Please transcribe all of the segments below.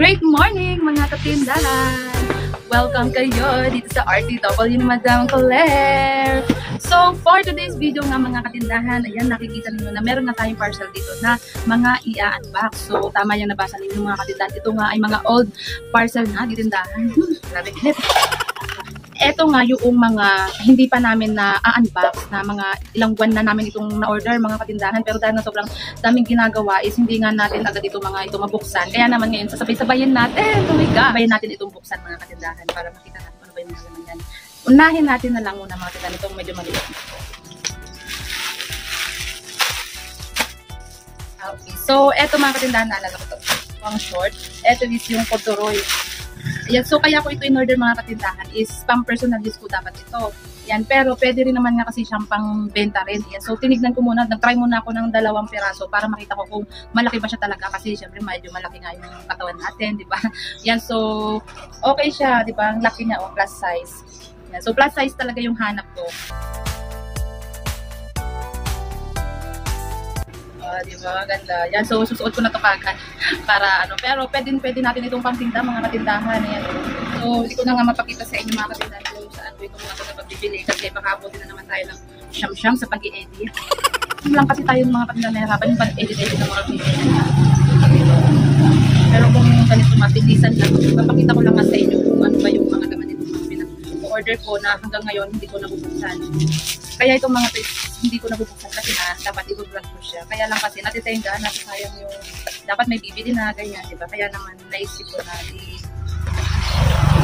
Great morning mga katindahan! Welcome kayo dito sa RTW ni Madam Claire. So for today's video nga mga katindahan, ayan nakikita niyo na meron na tayong parcel dito na mga i-unbox. So tama yung nabasa ninyo mga katindahan. Ito nga ay mga old parcel na ditindahan. Grabe init. Ito nga yung mga hindi pa namin na unbox na mga ilang buwan na namin itong na-order mga katindahan, pero dahil na sobrang daming ginagawa is hindi nga natin agad ito mabuksan. Kaya naman ngayon sasabay-sabayin natin. Sabayin natin itong buksan mga katindahan para makita natin ano ba yung mga naman yan. Unahin natin na lang muna mga katindahan itong medyo maliit. Okay. So eto mga katindahan, naalala ko ito. Ang short. Eto is yung corduroy. Yan, so kaya ko ito in-order mga katindahan is pang personal use ko dapat ito. Yan, pero pwede rin naman nga kasi siyang pang benta rin. Yan, so tinignan ko muna, nag-try muna ako ng 2 piraso para makita ko kung malaki ba siya talaga kasi syempre medyo malaki nga yung katawan natin, di ba? Yan, so okay siya, di ba? Ang laki niya, plus size. Yan, so plus size talaga yung hanap ko. Di ba? Ganda. Yan, so susuot ko na to kagad para ano, pero pwede natin itong pangtinda mga katindahan. Yan. So hindi ko na nga mapakita sa inyo mga katindahan kung saan ko itong mga pagbibili kasi baka abutin na naman tayo ng siyam-siyam sa pag-i-edit. Hindi lang kasi tayo mga katindahan nahirapan yung pag-edit ng mga video. Pero kung ganito mabilisan lang, papakita ko lang sa inyo kung ano ba yung mga laman nito mga pinag-order ko na hanggang ngayon hindi ko nabubuksan. Kaya itong mga hindi ko nabubuksan kasi na dapat i-vlog ko siya. Kaya lang kasi natitenga na sayang yung dapat may bibili na ganyan, di ba? Kaya naman naisip ko na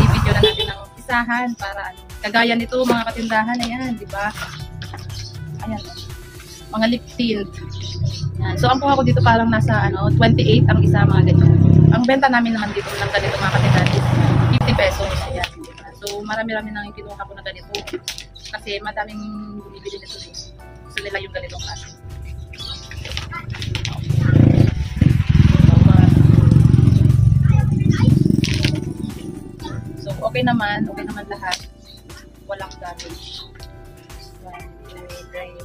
i-video na natin ng isahan para kagaya nito mga katindahan, ayan, di ba? Ayan, mga lip tint. Yan. So ang kuha ko dito parang nasa 28 ang isa mga ganyan. Ang benta namin naman dito ng ganito mga katindahan is 50 pesos. Ayan, diba? So marami-rami nang yung kinuha ko na ganito. Kasi madaming bumibili nito eh. Gusto nila yung ganitong klase. So okay naman lahat. Walang damage. 1, 2, 3,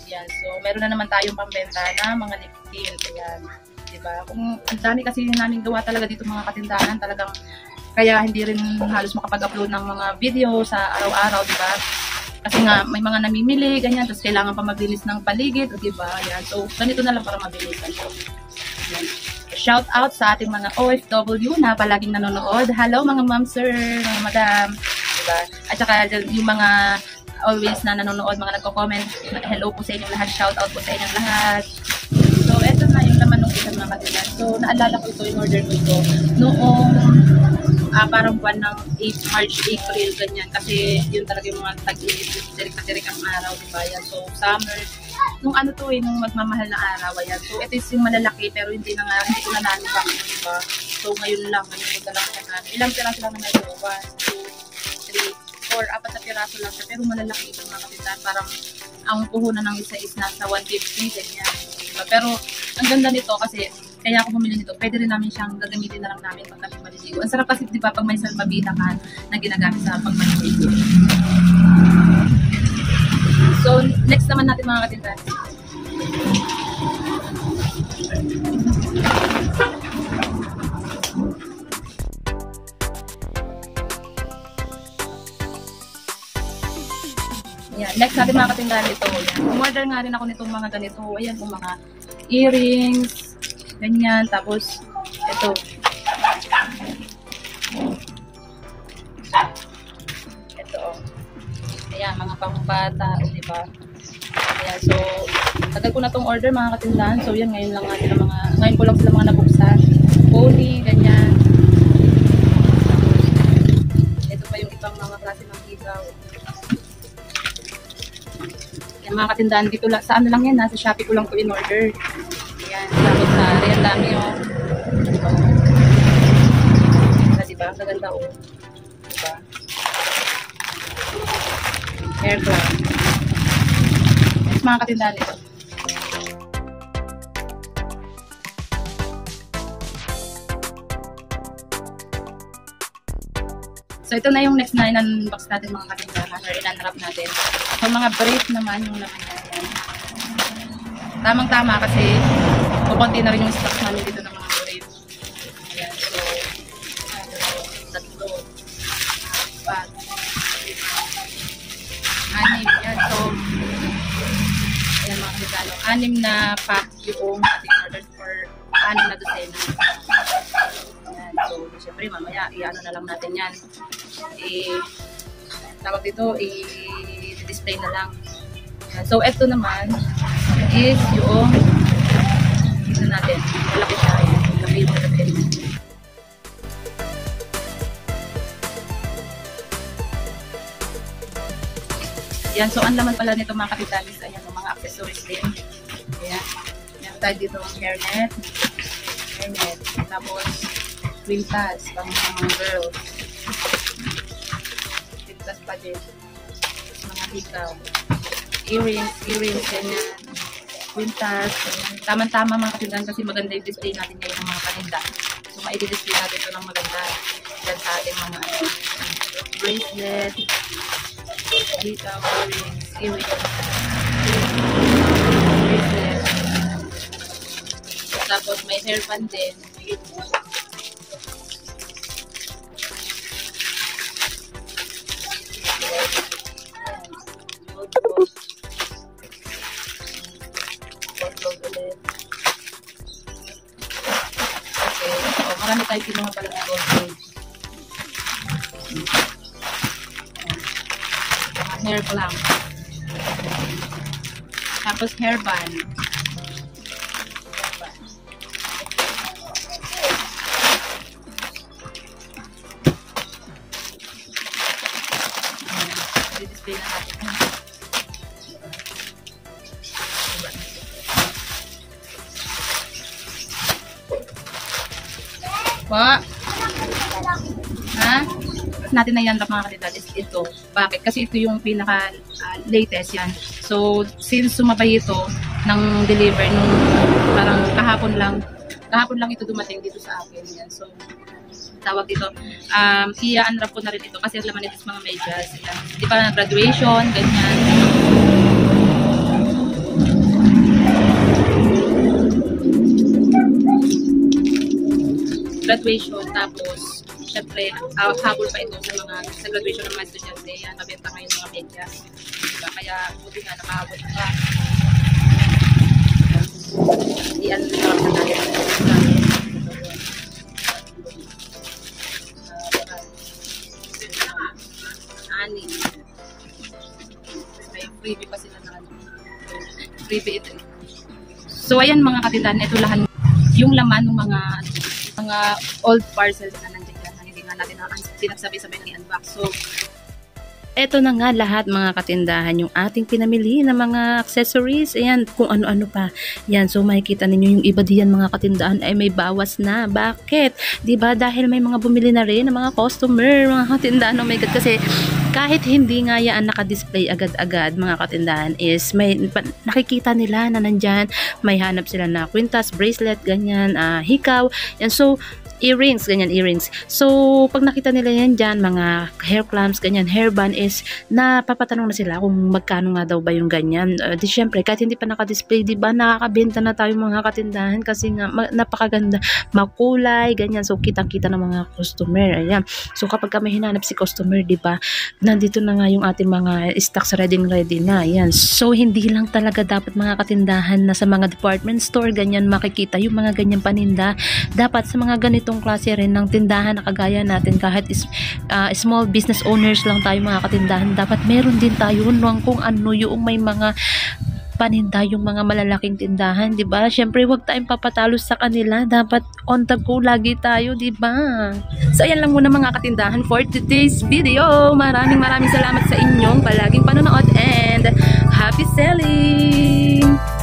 4. Yan, so meron na naman tayong pambenta na mga lip tint. Ayan, diba? Kung ang dami kasi namin gawa talaga dito mga katindahan, talagang kaya hindi rin halos makapag-upload ng mga video sa araw-araw, di ba? Kasi nga may mga namimili, ganyan, tapos kailangan pa maglinis ng paligid, di ba? Ayan. So ganito na lang para mabilis. Ayan. Shout out sa ating mga OFW na palaging nanonood. Hello mga ma'am, sir, mga madam, di ba? At saka yung mga always na nanonood, mga nagko-comment, hello po sa inyong lahat, shout out po sa inyong lahat. So eto na yung laman ng isang mga katilan. So naalala ko ito, in order ko ito noong parang buwan ng March, April, ganyan. Kasi yun talaga yung mga tag-init, tirik ang araw, diba? Yan. So, summer, nung nung magmamahal na araw, yan. So, ito is yung malalaki, pero hindi ko na nalibak, diba? So, ngayon ko talaga na. Ilang piraso lang naman ito? 1, 2, 3, 4, 4 na piraso lang siya, pero malalaki ito mga kapitan. Parang ang puhunan ng isa is nasa 150, ganyan. Diba? Pero, ang ganda nito kasi, kaya ako bumili nito, pwede rin namin siyang gagamitin na lang namin pag kami maliligo. Ang sarap kasi, di ba, pag may salbabida ka na ginagamit sa pagmaliligo. So, next naman natin mga katindahan. Yan, next natin mga katindahan ito. Umorder nga rin ako nitong mga ganito. Ayan, kung mga earrings, ganyan, tapos ito ayan, mga pambata, diba? Ayan, so tagal ko na tong order mga katindahan. So yan, ngayon ko lang sila mga nabuksan. Pony, ganyan. Ito pa yung ibang mga klase ng higaw. Yan mga katindahan, dito lang, saan lang yan, nasa Shopee ko lang to in order. Ayan, tapos sa real dami diba? Kaganda diba? Hair glove. Yes, mga katindahan ito. So ito na yung next na in-unbox natin mga katindahan or in-unwrap natin. So mga brief naman yung naman natin. Tamang-tama kasi kukunti na rin yung stocks namin dito ng mga anim na pack yung ating order for anim na dosena. Ayan. So, syempre, mamaya, i-ano na lang natin yan. Tawag dito, i-display na lang. Ayan. So, eto naman is yung ito natin. Malaki siya. Malaki yung malaki. Yan, so ang laman pala nito mga kapitalis, ayan, mga accessories din. Ayan, yan tayo dito ang hairnet, tapos quiltas, pang mga girls. Quiltas pa din, mga hikaw, earrings, ganyan, quiltas, tama-tama mga kapitalis kasi maganda yung display natin ngayon ng mga paninda. So, ma-display natin ito ng maganda. Yan sa ating mga bracelet, hikaw, earrings, bracelet. Tapos may hairband din. Okay. So, marami tayo kinuha pala ng gold plate. Hair clamp. Tapos hairband. I-display na natin. Ha? Natin na yan mga kapitalis ito. Bakit? Kasi ito yung pinaka latest yan. So, since sumabay ito ng deliver nung parang kahapon lang ito dumating dito sa akin. Yan. So, tawag dito, i-unwrap ko na rin ito kasi laman ito mga medyas. Yan. Di pa graduation, ganyan. Graduation, tapos syempre, habol pa ito sa graduation ng mga estudyante. Yan, nabenta ngayon mga medyas. Diba? Kaya, buti nga, nakahabol pa. I-ano na lang natin. Anim. May freebie pa sila na ano. Freebie ito. So, ayan mga katindahan, ito lahat yung laman ng mga old parcels na nandiyan na hindi nga natin pinagsabi-sabi ni unbox. So, eto na nga lahat mga katindahan yung ating pinamili na mga accessories. Ayan, kung ano-ano pa. Yan, so makikita ninyo yung iba diyan mga katindahan ay may bawas na. Bakit? Diba? Dahil may mga bumili na rin ng mga customer, mga katindahan. Oh my God, kasi kahit hindi nga yan naka-display agad-agad mga katindahan is may nakikita nila na nandyan. May hanap sila na kwintas, bracelet, ganyan, hikaw. Yan, so earrings, ganyan, earrings. So, pag nakita nila yan dyan, mga hair clamps, ganyan, hairband is, napapatanong na sila kung magkano nga daw ba yung ganyan. Di syempre, kahit hindi pa naka-display, di ba, nakakabenta na tayo mga katindahan kasi nga, napakaganda, makulay, ganyan. So, kitang-kita ng mga customer, ayan. So, kapag kami hinanap si customer, di ba, nandito na nga yung ating mga stocks ready na, ayan. So, hindi lang talaga dapat mga katindahan na sa mga department store, ganyan, makikita yung mga ganyan paninda. Dapat sa mga ganitong klase rin ng tindahan na kagaya natin, kahit small business owners lang tayo mga katindahan, dapat meron din tayo nung kung ano yung may mga paninda yung mga malalaking tindahan, di ba? Syempre, wag tayong papatalo sa kanila. Dapat on the go lagi tayo, di ba? So, ayan lang muna mga katindahan for today's video. Maraming salamat sa inyong palaging panonood and happy selling!